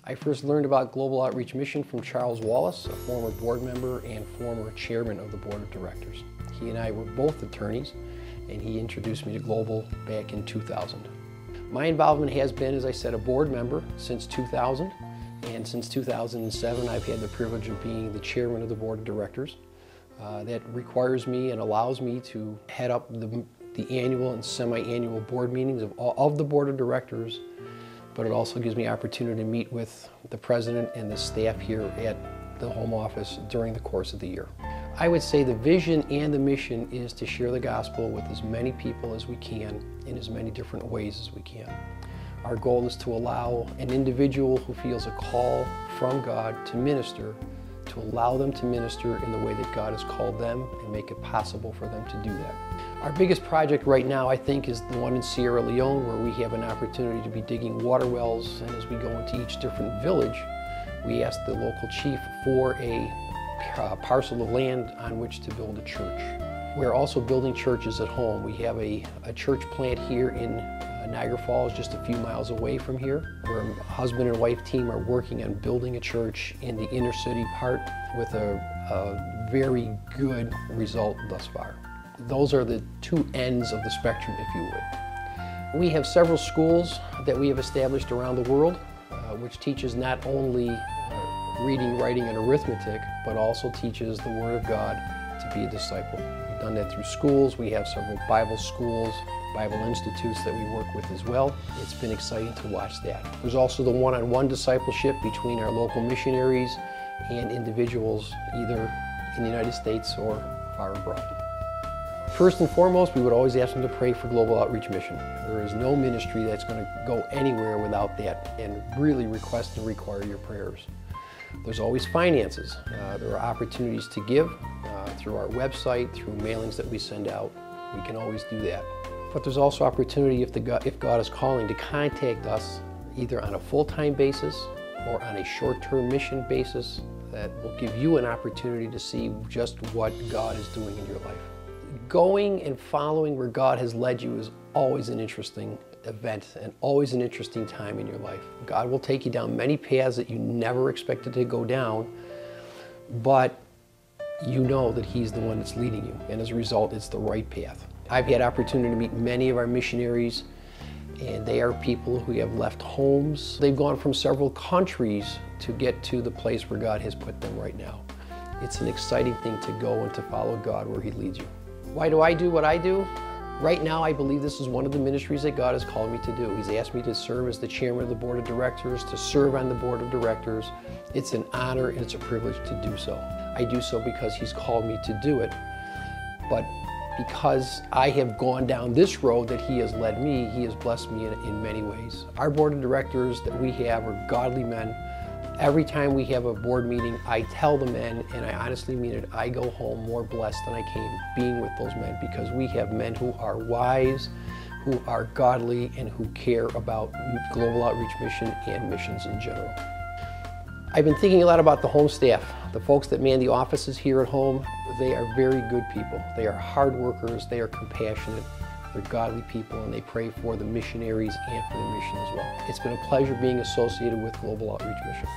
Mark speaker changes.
Speaker 1: I first learned about Global Outreach Mission from Charles Wallace, a former board member and former chairman of the board of directors. He and I were both attorneys, and he introduced me to Global back in 2000. My involvement has been, as I said, a board member since 2000, and since 2007 I've had the privilege of being the chairman of the board of directors. That requires me and allows me to head up the annual and semi-annual board meetings of the board of directors, but it also gives me opportunity to meet with the president and the staff here at the home office during the course of the year. I would say the vision and the mission is to share the gospel with as many people as we can in as many different ways as we can. Our goal is to allow an individual who feels a call from God to minister, to allow them to minister in the way that God has called them and make it possible for them to do that. Our biggest project right now, I think, is the one in Sierra Leone, where we have an opportunity to be digging water wells, and as we go into each different village, we ask the local chief for a parcel of land on which to build a church. We're also building churches at home. We have a church plant here in Niagara Falls, just a few miles away from here, where a husband and wife team are working on building a church in the inner city part with a very good result thus far. Those are the two ends of the spectrum, if you would. We have several schools that we have established around the world, which teaches not only reading, writing, and arithmetic, but also teaches the Word of God to be a disciple. We've done that through schools. We have several Bible schools, Bible institutes that we work with as well. It's been exciting to watch that. There's also the one-on-one discipleship between our local missionaries and individuals, either in the United States or far abroad. First and foremost, we would always ask them to pray for Global Outreach Mission. There is no ministry that's going to go anywhere without that, and really request and require your prayers. There's always finances. There are opportunities to give through our website, through mailings that we send out. We can always do that. But there's also opportunity if God is calling to contact us either on a full-time basis or on a short-term mission basis that will give you an opportunity to see just what God is doing in your life. Going and following where God has led you is always an interesting event and always an interesting time in your life. God will take you down many paths that you never expected to go down, but you know that He's the one that's leading you, and as a result, it's the right path. I've had opportunity to meet many of our missionaries, and they are people who have left homes. They've gone from several countries to get to the place where God has put them right now. It's an exciting thing to go and to follow God where He leads you. Why do I do what I do? Right now, I believe this is one of the ministries that God has called me to do. He's asked me to serve as the chairman of the board of directors, to serve on the board of directors. It's an honor and it's a privilege to do so. I do so because He's called me to do it, but because I have gone down this road that He has led me, He has blessed me in many ways. Our board of directors that we have are godly men. Every time we have a board meeting, I tell the men, and I honestly mean it, I go home more blessed than I came being with those men, because we have men who are wise, who are godly, and who care about Global Outreach Mission and missions in general. I've been thinking a lot about the home staff, the folks that man the offices here at home. They are very good people. They are hard workers, they are compassionate, they're godly people, and they pray for the missionaries and for the mission as well. It's been a pleasure being associated with Global Outreach Mission.